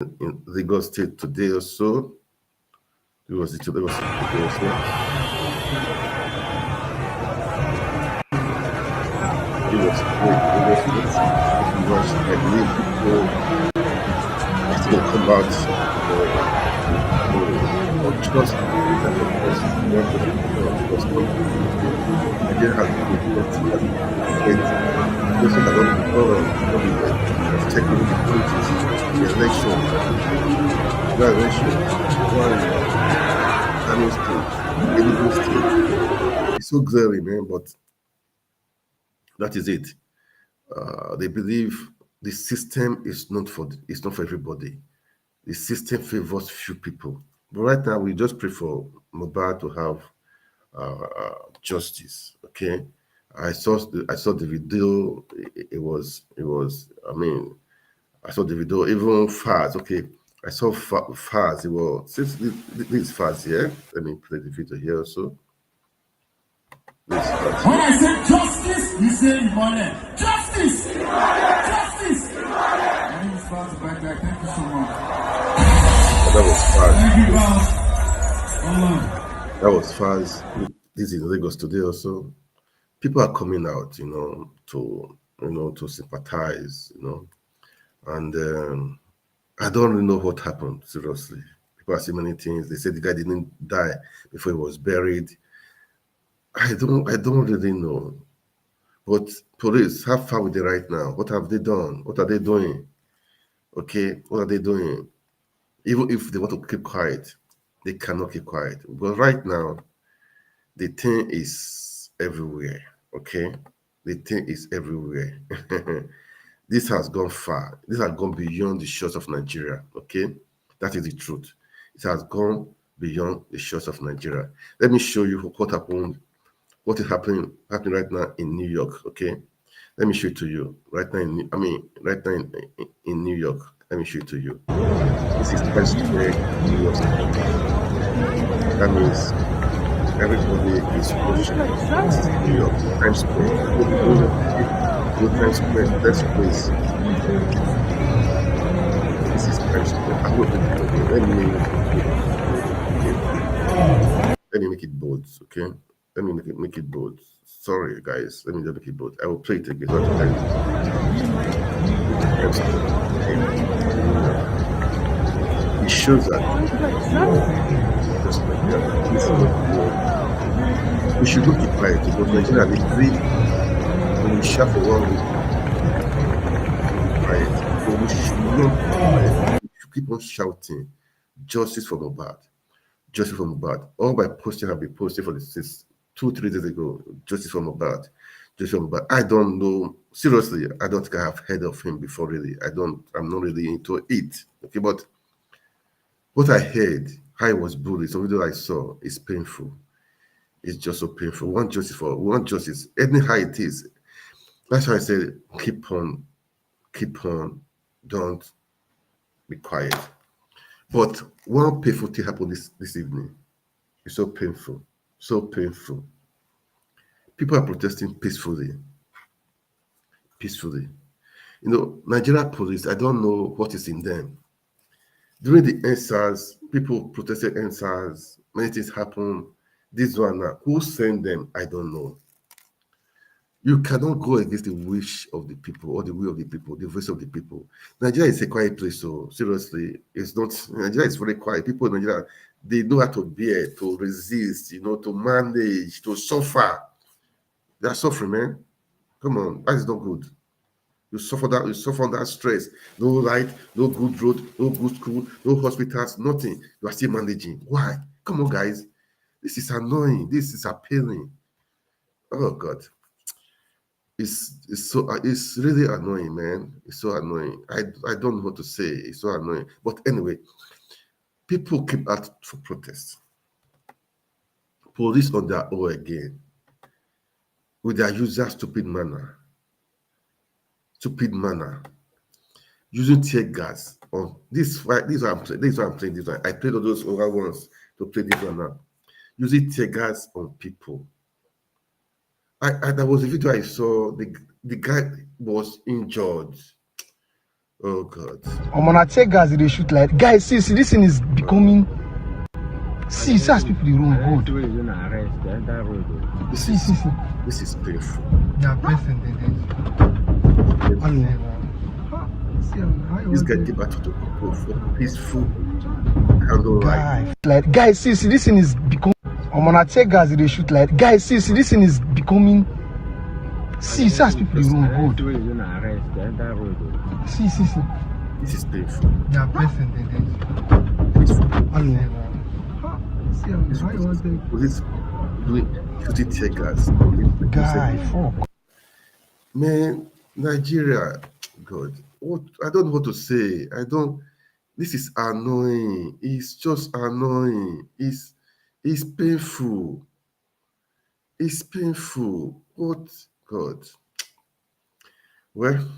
in Lagos State today or so. It was today or so. It was great. It was, I believe people are still gonna come out or trust that of course not just because Nigeria has been faith. Those that don't be have taken the politics, the election, one Kano State, Enugu State. It's so glaring, man, but that is it. They believe the system is not for everybody. The system favors few people. But right now, we just pray for MOHBAD to have justice. Okay, I saw the video. It was. I mean, I saw the video. Even fast. Okay, I saw fast. It was since this is fast here. Let me play the video here also. When I say justice, you say money. Justice! Justice! My name is Faz back there. Thank you so much. That was fast. Thank you, Faz. That was fast. This is Lagos today also. People are coming out, to sympathize, and I don't really know what happened. Seriously, people are saying many things. They said the guy didn't die before he was buried. I don't really know. But police, how far with they right now? What have they done? What are they doing? Okay, what are they doing? Even if they want to keep quiet, they cannot keep quiet. But right now, the thing is everywhere. Okay, the thing is everywhere. This has gone far. This has gone beyond the shores of Nigeria. Okay, that is the truth. It has gone beyond the shores of Nigeria. Let me show you what happened. What is happening right now in New York? Okay, let me show it to you right now. Right now in New York. Let me show it to you. This is Times Square, New York. That means everybody is pushing. This is New York, Times Square. Go Times Square, that's place. This is Times Square. I'm going to let me make it bold, okay? Let me make it bold. Sorry, guys. Let me just make it bold. I will play it again. It shows that just like that. We should not keep quiet because Nigeria they agree when we shout for 1 week. Keep quiet. So we should not keep quiet. We should keep on shouting justice for MOHBAD. Justice for MOHBAD. All my posting have been posted for the 2-3 days ago. Justice for MOHBAD. Justice for MOHBAD. I don't know. Seriously, I don't think I have heard of him before, really. I'm not really into it. Okay, but what I heard, how I was bullied, some video I saw, is painful. It's just so painful. One justice, anyhow it is. That's why I said, keep on, don't be quiet. But one painful thing happened this evening. It's so painful. So painful. People are protesting peacefully. Nigeria police, I don't know what is in them. During the NSAS, people protested NSAS. Many things happened. This one now. Who sent them? I don't know. You cannot go against the wish of the people or the will of the people, the voice of the people. Nigeria is a quiet place, so seriously, it's not. Nigeria is very quiet. People in Nigeria, they know how to bear, to resist, to manage, to suffer. They are suffering, man. Come on, that is not good. You suffer that stress. No light, no good road, no good school, no hospitals, nothing. You are still managing. Why? Come on, guys. This is annoying. This is appealing. Oh God. It's really annoying, man. It's so annoying. I don't know what to say. It's so annoying. But anyway, people keep out for protest. Police on their own again. With their usual stupid manner. Using tear gas on this one. I'm playing this one. I played all those other ones to play this one now. Using tear gas on people. There was a video I saw. The guy was injured. Oh God. I'm on a tear gas, they shoot like guys. See, this thing is becoming. See, as people they run good. This is painful. Yeah, person. This guy came back to the people for peaceful candle light. Like guys, see, this thing is becoming. I'm on a tear gas, they shoot like guys. See, this thing is becoming. See, as people they run good. See. This is painful. Yeah, person. Police doing shooting tear gas. Guy, fuck. Man, Nigeria, God, what I don't know what to say. This is annoying. It's just annoying. It's painful. It's painful. What God? Well,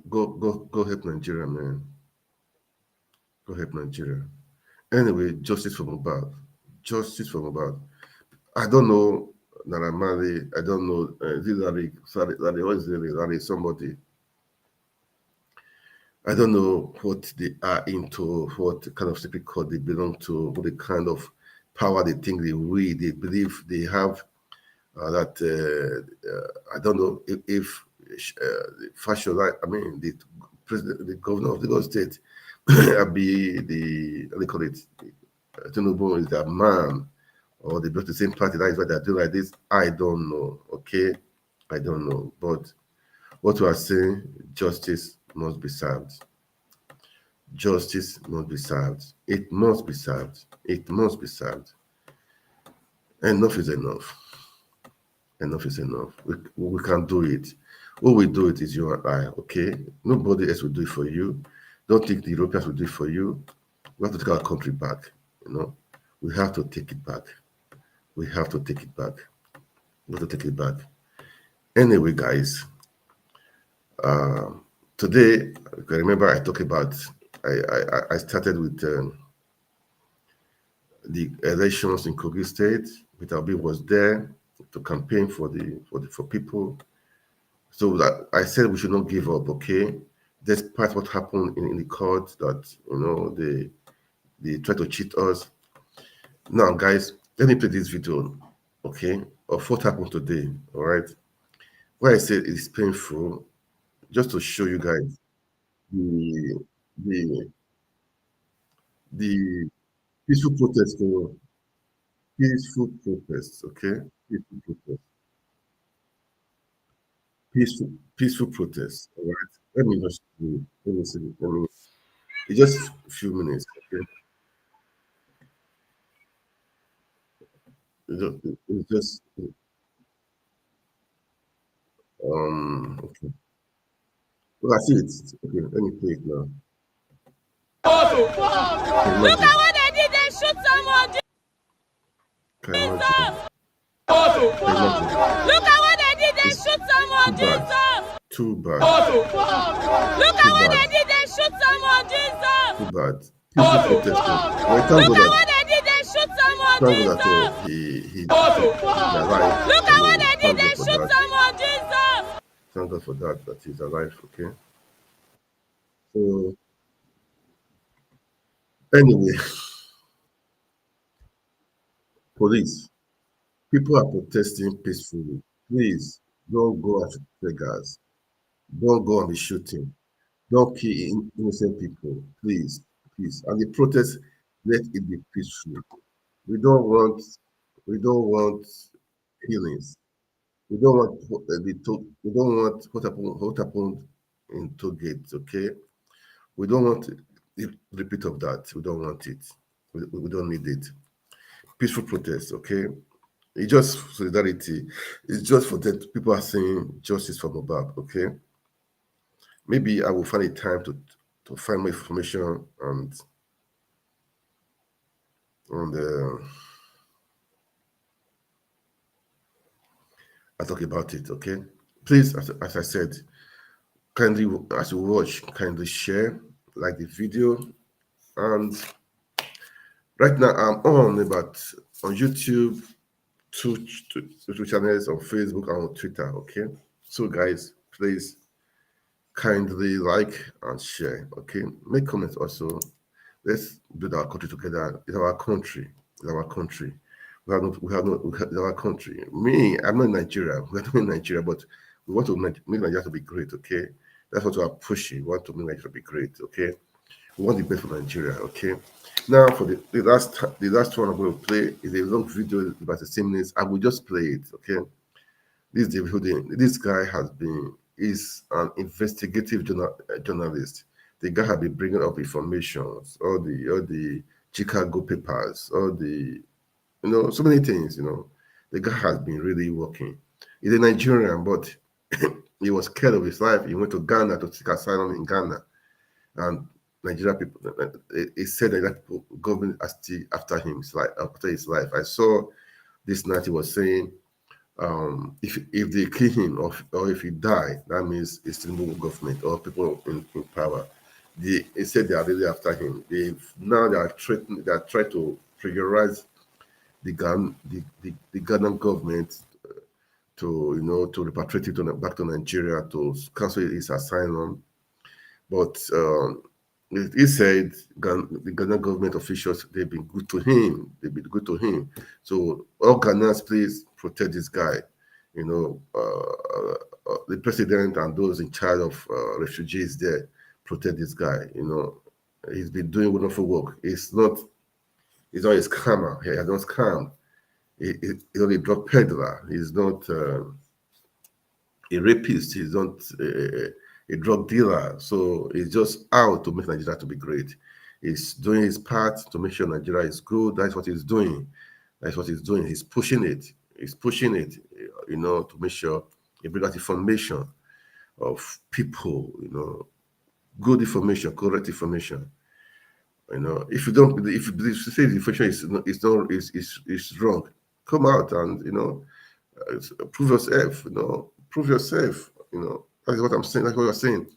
go help Nigeria, man. Go help Nigeria. Anyway, justice for Mohbad. Justice for Mohbad. I don't know Naramali. I don't know Larry, what is it? Larry, somebody. I don't know what they are into, what kind of secret code they belong to, what the kind of power they think they believe they have. I don't know if Fashola, I mean, the president, the governor of the Lagos State, be the, what do you call it, Tinubu is their man, or they belong to the same party. That is why they're doing like this. I don't know, okay? I don't know. But what we are saying, justice must be served. Justice must be served. It must be served. It must be served. Enough is enough. Enough is enough. We can do it. Who will do it is you and I, okay? Nobody else will do it for you. Don't think the Europeans will do it for you. We have to take our country back, you know. We have to take it back. We have to take it back. We have to take it back. Anyway, guys, today, I remember I talked about, I started with the elections in Kogi State. Peter Obi was there to campaign for people. So that I said we should not give up, okay? Despite what happened in the court, that you know they try to cheat us. Now, guys, let me play this video, okay, of what happened today. All right, where I said it's painful, just to show you guys the peaceful protest, peaceful protest, okay, peaceful protest. Peaceful protest. All right. Let me just let me see. It's just a few minutes. Okay. It's just okay. Well, I see it. Okay. Let me play it now. Look at what they did. They shoot someone. Jesus. Look at what they did. They shoot someone. Jesus. Too bad. Look at what they did. They shoot someone. Jesus. Too bad. Peaceful protest. Look at what they did. They shoot someone. Jesus. He alive. Look at what they did. They shoot someone. Jesus. Thank God for that he's alive. Okay. So anyway, police. People are protesting peacefully. Please don't go after triggers. Don't go and be shooting. Don't kill innocent people. Please, please. And the protest, let it be peaceful. We don't want killings. We don't want we don't want what happened in Togate, okay? We don't want the repeat of that. We don't want it. We don't need it. Peaceful protest, okay? It's just solidarity. It's just for that people are saying justice for Mohbad, okay? Maybe I will find a time to find more information and I'll talk about it, okay? Please, as I said, kindly, as you watch, kindly share, like the video, and right now I'm on YouTube, two channels, on Facebook and on Twitter, okay? So guys, please kindly like and share. Okay, make comments also. Let's build our country together. It's our country. It's our country. It's our country. Me, I'm not in Nigeria. We're not in Nigeria, but we want to make Nigeria to be great. Okay, that's what we are pushing. We want to make Nigeria to be great. Okay, we want the best for Nigeria. Okay. Now for the last one I'm going to play is a long video about 16 minutes. I will just play it. Okay. This David Hundeyin, this guy is an investigative journalist. The guy has been bringing up information, all the Chicago papers, all the so many things. The guy has been really working. He's a Nigerian, but he was scared of his life. He went to Ghana to seek asylum in Ghana, and Nigeria people. He said that people, government are still after him, after his life. I saw this night he was saying if they kill him or if he die, that means it's the Enugu government or people in power. They said they are really after him. They are threatening. They are trying to pressurize the Ghanaian government to repatriate him back to Nigeria to cancel his asylum. But he said the Ghanaian government officials, they've been good to him. They've been good to him. So all Ghanaians, please protect this guy. The president and those in charge of refugees there, protect this guy. He's been doing wonderful work. He's not a scammer. He has not scammed. He's not a drug peddler. He's not a rapist. He's not a drug dealer. So he's just out to make Nigeria to be great. He's doing his part to make sure Nigeria is good. That's what he's doing. That's what he's doing. He's pushing it. He's pushing it, to make sure he brings out information of people, good information, correct information. If you don't, if you say the information is wrong, come out and prove yourself. Prove yourself. That's what I'm saying. That's what you're saying.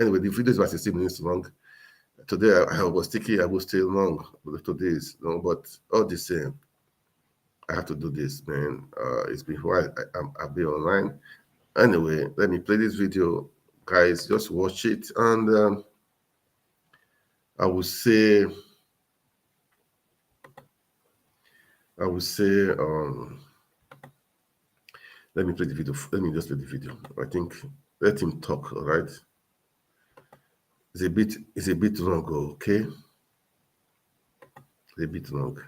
Anyway, the video is about 16 minutes long. Today I was thinking I would stay long with today's, but all the same, I have to do this, man. It's been a while. I'll be online. Anyway, let me play this video, guys. Just watch it, and I would say, let me play the video. Let me just play the video. I think let him talk. All right. It's a bit long, okay? It's a bit long.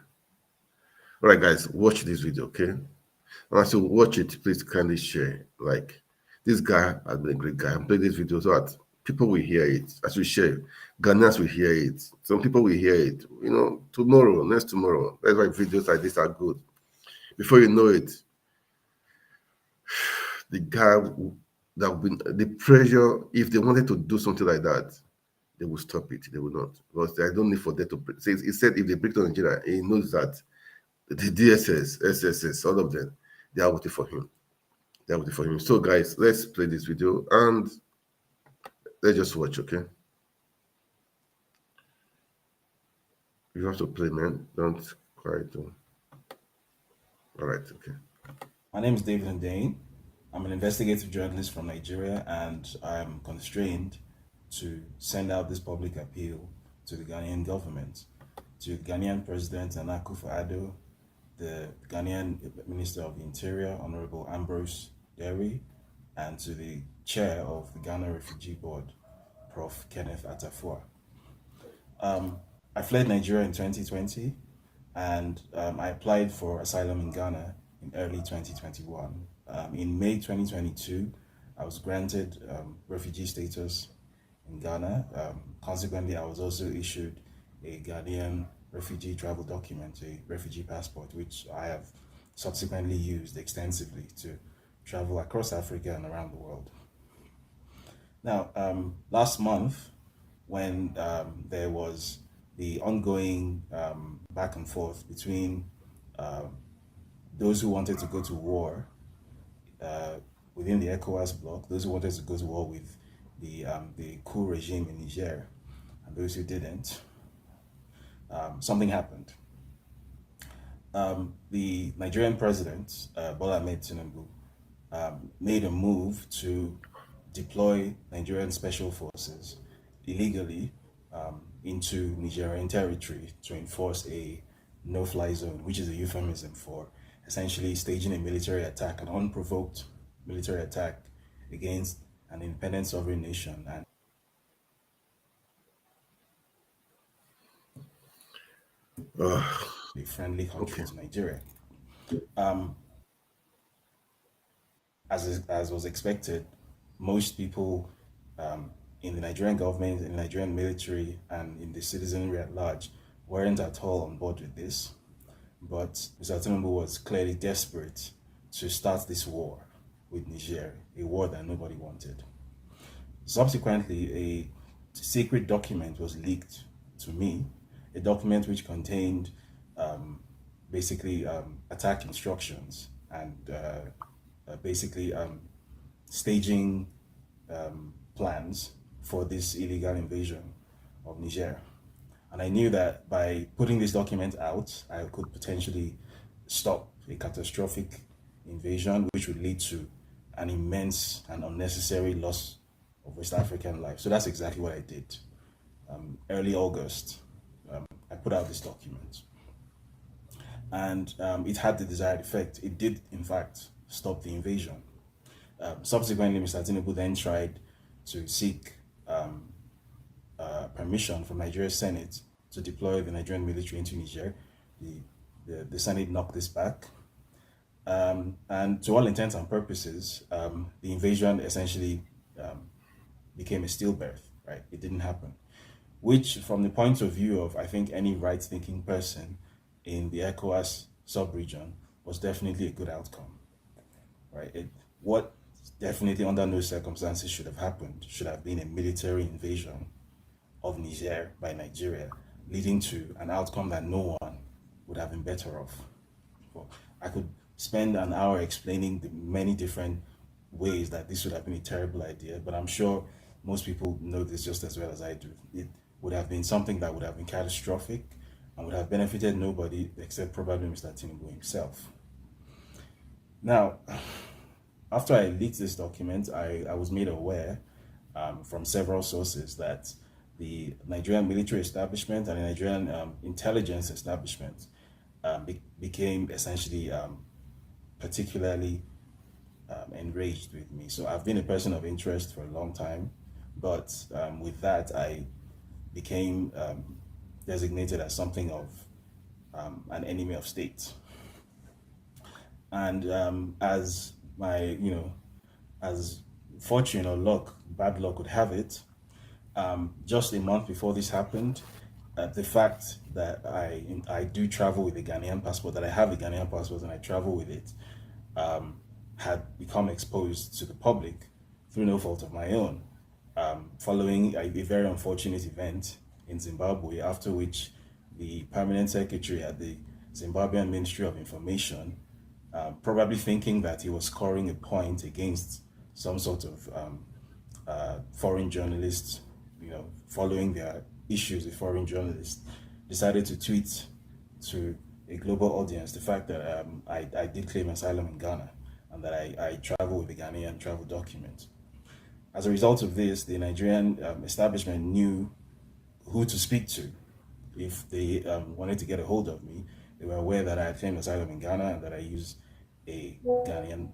All right, guys, watch this video, okay? And as you watch it, please kindly share. Like, this guy has been a great guy. I'm playing this video so that people will hear it. As we share, Ghanaians will hear it. Some people will hear it. Tomorrow, next tomorrow. That's why videos like this are good. Before you know it, the guy the pressure, if they wanted to do something like that, they will stop it. They will not. Because they don't need for them to. He said if they break to Nigeria, he knows that the DSS, SSS, all of them, they are waiting for him. They are waiting for him. So, guys, let's play this video and let's just watch, okay? You have to play, man. Don't cry. All right, okay. My name is David Hundeyin. I'm an investigative journalist from Nigeria, and I'm constrained to send out this public appeal to the Ghanaian government, to Ghanaian President Nana Akufo-Addo, the Ghanaian Minister of the Interior, Honorable Ambrose Derry, and to the Chair of the Ghana Refugee Board, Prof. Kenneth Atafua. I fled Nigeria in 2020, and I applied for asylum in Ghana in early 2021. In May 2022, I was granted refugee status in Ghana. Consequently, I was also issued a Ghanaian refugee travel document, a refugee passport, which I have subsequently used extensively to travel across Africa and around the world. Now, last month, when there was the ongoing back and forth between those who wanted to go to war within the ECOWAS bloc, those who wanted to go to war with the coup regime in Niger, and those who didn't, something happened. The Nigerian president, Bola Ahmed Tinubu, made a move to deploy Nigerian special forces illegally into Nigerian territory to enforce a no-fly zone, which is a euphemism for essentially staging a military attack, an unprovoked military attack against an independent sovereign nation and a friendly country Okay. to Nigeria. As was expected, most people in the Nigerian government, in the Nigerian military, and in the citizenry at large weren't at all on board with this. But Mr. Tinubu was clearly desperate to start this war with Niger, a war that nobody wanted. Subsequently, a secret document was leaked to me, a document which contained basically attack instructions and basically staging plans for this illegal invasion of Niger. And I knew that by putting this document out, I could potentially stop a catastrophic invasion, which would lead to an immense and unnecessary loss of West African life. So that's exactly what I did. Early August, I put out this document. And it had the desired effect. It did, in fact, stop the invasion. Subsequently, Mr. Tinubu then tried to seek permission from Nigeria's Senate to deploy the Nigerian military into Niger. The Senate knocked this back. And to all intents and purposes, the invasion essentially became a stillbirth, right? It didn't happen. Which, from the point of view of, I think, any right-thinking person in the ECOWAS sub-region, was definitely a good outcome, right? What definitely under no circumstances should have happened should have been a military invasion of Niger by Nigeria, leading to an outcome that no one would have been better off. Well, I could spend an hour explaining the many different ways that this would have been a terrible idea, but I'm sure most people know this just as well as I do. It would have been something that would have been catastrophic and would have benefited nobody except probably Mr. Tinubu himself. Now, after I leaked this document, I was made aware from several sources that the Nigerian military establishment and the Nigerian intelligence establishment became essentially particularly enraged with me. So I've been a person of interest for a long time, but with that, I became designated as something of an enemy of state. And as my, as fortune or luck, bad luck would have it, just a month before this happened, the fact that I do travel with a Ghanaian passport, that I have a Ghanaian passport and I travel with it, had become exposed to the public through no fault of my own, following a very unfortunate event in Zimbabwe, after which the permanent secretary at the Zimbabwean Ministry of Information, probably thinking that he was scoring a point against some sort of foreign journalists, following their issues with foreign journalists, decided to tweet to a global audience the fact that I did claim asylum in Ghana and that I travel with a Ghanaian travel document. As a result of this, the Nigerian establishment knew who to speak to if they wanted to get a hold of me. They were aware that I had claimed asylum in Ghana and that I used a Ghanaian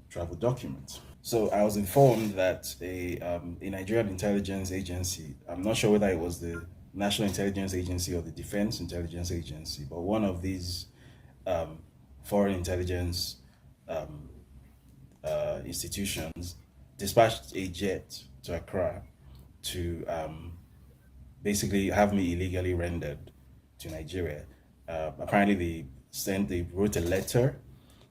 travel document. So I was informed that a Nigerian intelligence agency, I'm not sure whether it was the National Intelligence Agency or the Defense Intelligence Agency, but one of these foreign intelligence institutions dispatched a jet to Accra to basically have me illegally rendered to Nigeria. Apparently they wrote a letter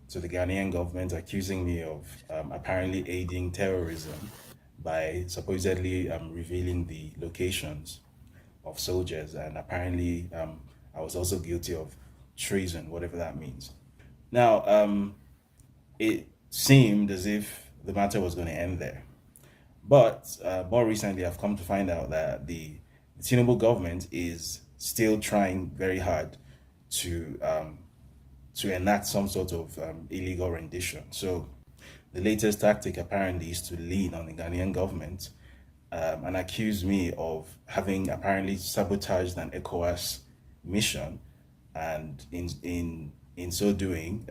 to the Ghanaian government accusing me of apparently aiding terrorism by supposedly revealing the locations of soldiers, and apparently I was also guilty of treason, whatever that means. Now, it seemed as if the matter was going to end there. But more recently, I've come to find out that the Tinubu government is still trying very hard to enact some sort of illegal rendition. So the latest tactic apparently is to lean on the Ghanaian government and accuse me of having apparently sabotaged an ECOWAS mission, and in so doing,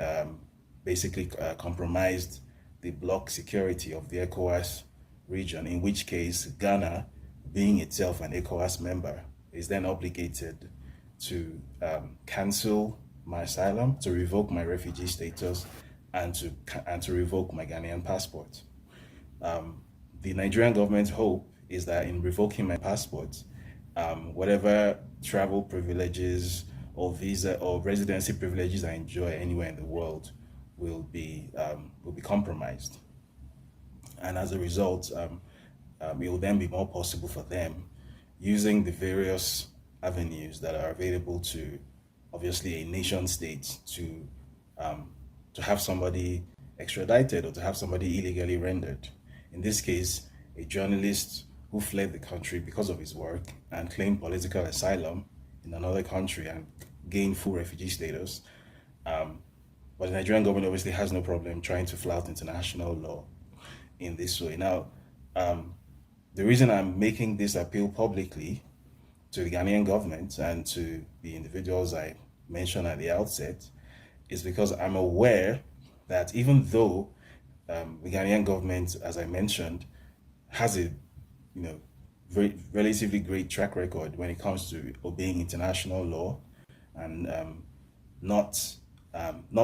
basically compromised the bloc security of the ECOWAS region. In which case, Ghana, being itself an ECOWAS member, is then obligated to cancel my asylum, to revoke my refugee status, and to revoke my Ghanaian passport. The Nigerian government's hope is that in revoking my passport, whatever travel privileges or visa or residency privileges I enjoy anywhere in the world will be compromised, and as a result, it will then be more possible for them, using the various avenues that are available to obviously a nation state, to have somebody extradited or to have somebody illegally rendered. In this case, a journalist who fled the country because of his work and claimed political asylum in another country and gained full refugee status. But the Nigerian government obviously has no problem trying to flout international law in this way. Now, the reason I'm making this appeal publicly to the Ghanaian government and to the individuals I mentioned at the outset is because I'm aware that even though the Ghanaian government, as I mentioned, has a very relatively great track record when it comes to obeying international law and not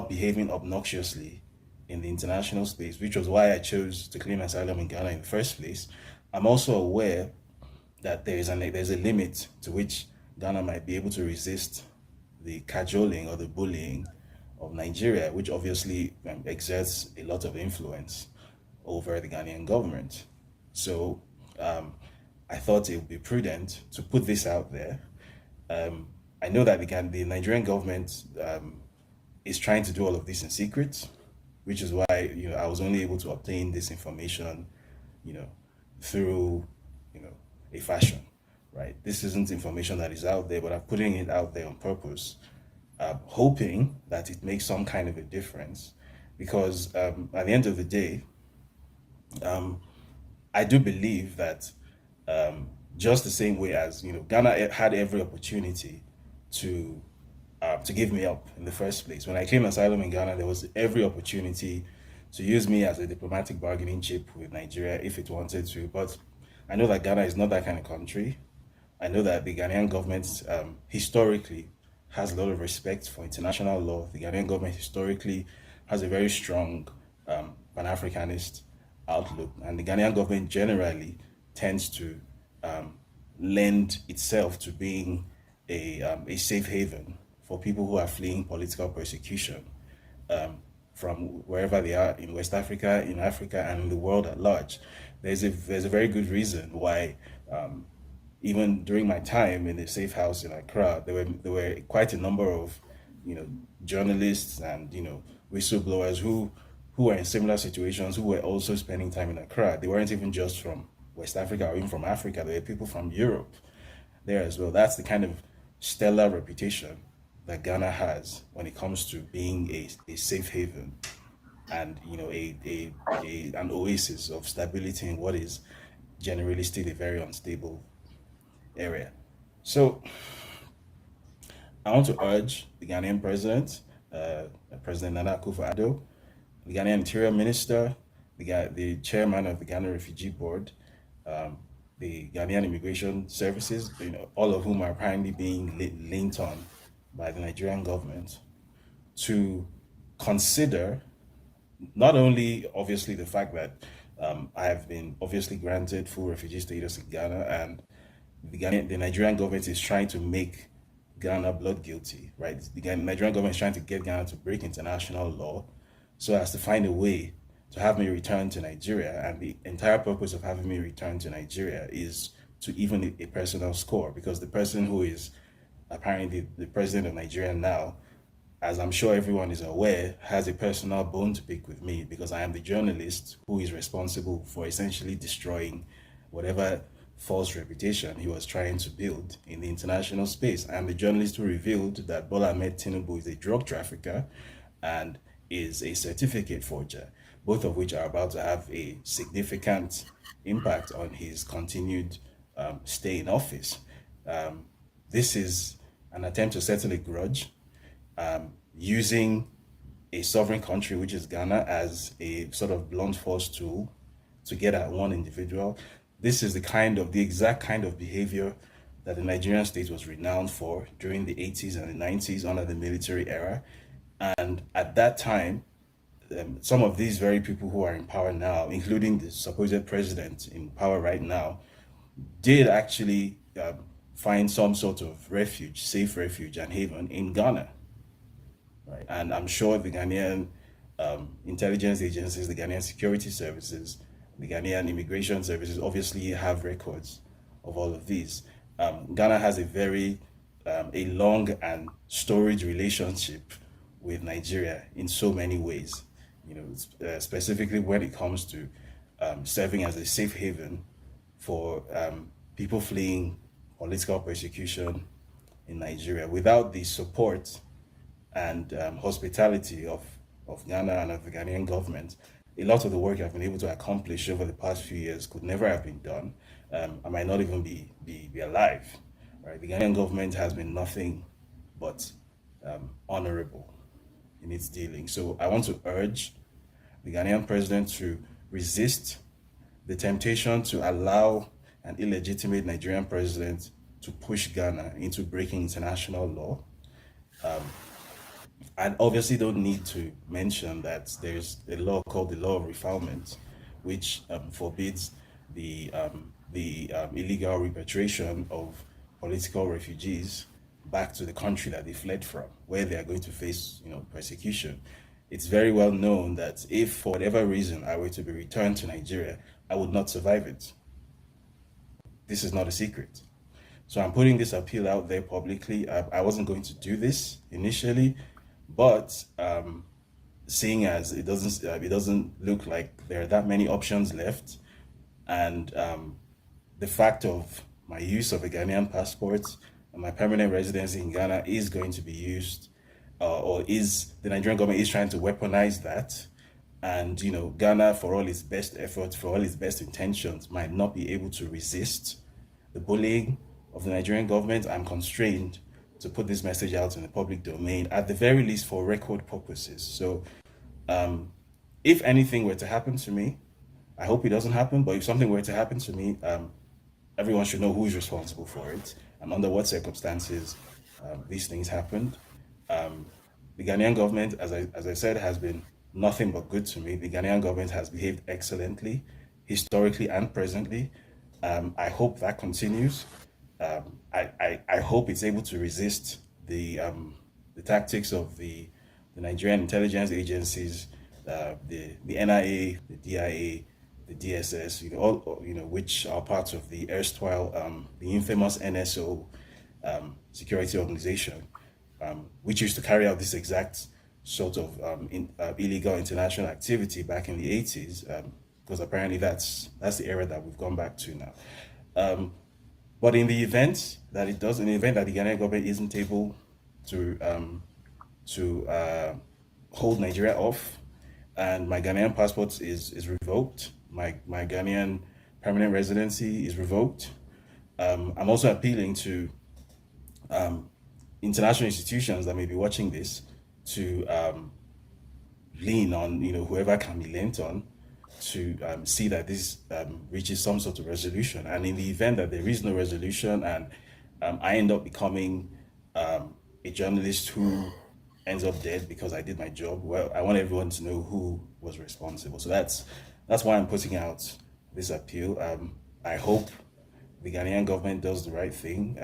behaving obnoxiously in the international space, which was why I chose to claim asylum in Ghana in the first place. I'm also aware that there's a limit to which Ghana might be able to resist the cajoling or the bullying of Nigeria, which obviously exerts a lot of influence over the Ghanaian government. So I thought it would be prudent to put this out there. I know that the Nigerian government is trying to do all of this in secret, which is why I was only able to obtain this information, through a fashion, right? This isn't information that is out there, but I'm putting it out there on purpose, hoping that it makes some kind of a difference, because at the end of the day, I do believe that just the same way as Ghana had every opportunity to give me up in the first place. When I claimed asylum in Ghana, there was every opportunity to use me as a diplomatic bargaining chip with Nigeria if it wanted to. But I know that Ghana is not that kind of country. I know that the Ghanaian government historically has a lot of respect for international law. The Ghanaian government historically has a very strong Pan-Africanist outlook, and the Ghanaian government generally tends to lend itself to being a safe haven for people who are fleeing political persecution from wherever they are in West Africa, in Africa, and in the world at large. There's a very good reason why even during my time in the safe house in Accra, there were quite a number of journalists and whistleblowers who were in similar situations, who were also spending time in Accra. They weren't even just from West Africa or even from Africa. There were people from Europe there as well. That's the kind of stellar reputation that Ghana has when it comes to being a safe haven and an oasis of stability in what is generally still a very unstable area. So I want to urge the Ghanaian president, President Nana Akufo-Addo, the Ghanaian Interior Minister, the chairman of the Ghana Refugee Board, the Ghanaian Immigration Services, all of whom are apparently being leaned on by the Nigerian government, to consider not only obviously the fact that I have been obviously granted full refugee status in Ghana, and the Nigerian government is trying to make Ghana blood guilty, right? The Nigerian government is trying to get Ghana to break international law so as to find a way to have me return to Nigeria. And the entire purpose of having me return to Nigeria is to even a personal score, because the person who is apparently the president of Nigeria now, as I'm sure everyone is aware, has a personal bone to pick with me, because I am the journalist who is responsible for essentially destroying whatever false reputation he was trying to build in the international space. I am the journalist who revealed that Bola Ahmed Tinubu is a drug trafficker and is a certificate forger. both of which are about to have a significant impact on his continued stay in office. This is an attempt to settle a grudge, using a sovereign country, which is Ghana, as a sort of blunt force tool to get at one individual. This is the exact kind of behavior that the Nigerian state was renowned for during the 80s and the 90s under the military era. And at that time, some of these very people who are in power now, including the supposed president in power right now, did actually find some sort of refuge, safe refuge and haven in Ghana. Right? And I'm sure the Ghanaian intelligence agencies, the Ghanaian security services, the Ghanaian immigration services obviously have records of all of these. Ghana has a long and storied relationship with Nigeria in so many ways. Specifically when it comes to serving as a safe haven for people fleeing political persecution in Nigeria. Without the support and hospitality of Ghana and of the Ghanaian government, a lot of the work I've been able to accomplish over the past few years could never have been done. I might not even be alive. Right? The Ghanaian government has been nothing but honorable in its dealing. So I want to urge the Ghanaian president to resist the temptation to allow an illegitimate Nigerian president to push Ghana into breaking international law. I obviously don't need to mention that there's a law called the Law of Refoulement, which forbids the illegal repatriation of political refugees back to the country that they fled from, where they are going to face, persecution. It's very well known that if for whatever reason I were to be returned to Nigeria, I would not survive it. This is not a secret. So I'm putting this appeal out there publicly. I wasn't going to do this initially, but seeing as it doesn't look like there are that many options left, and the fact of my use of a Ghanaian passport and my permanent residency in Ghana is going to be used, or is the Nigerian government is trying to weaponize that, and Ghana, for all its best efforts, for all its best intentions, might not be able to resist the bullying of the Nigerian government. I'm constrained to put this message out in the public domain, at the very least for record purposes. So if anything were to happen to me, I hope it doesn't happen, but if something were to happen to me, everyone should know who is responsible for it and under what circumstances these things happened. The Ghanaian government, as I said, has been nothing but good to me. The Ghanaian government has behaved excellently, historically and presently. I hope that continues. I hope it's able to resist the tactics of the Nigerian intelligence agencies, the NIA, the DIA, the DSS, which are parts of the erstwhile, the infamous NSO security organization, which used to carry out this exact sort of illegal international activity back in the 80s, because apparently that's the era that we've gone back to now. But in the event that the Ghanaian government isn't able to hold Nigeria off, and my Ghanaian passport is revoked, my Ghanaian permanent residency is revoked, I'm also appealing to international institutions that may be watching this to lean on whoever can be leaned on to see that this reaches some sort of resolution. And in the event that there is no resolution and I end up becoming a journalist who ends up dead because I did my job, well, I want everyone to know who was responsible. So that's why I'm putting out this appeal. I hope the Ghanaian government does the right thing.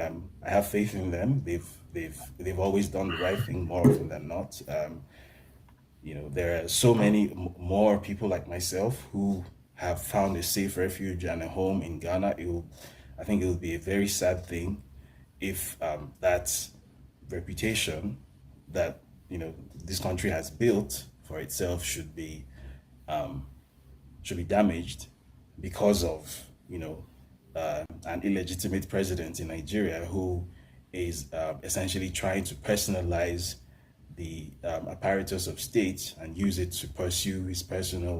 I have faith in them. They've always done the right thing more often than not. There are so many more people like myself who have found a safe refuge and a home in Ghana. I think it would be a very sad thing if that reputation that this country has built for itself should be damaged because of an illegitimate president in Nigeria who is essentially trying to personalize the apparatus of state and use it to pursue his personal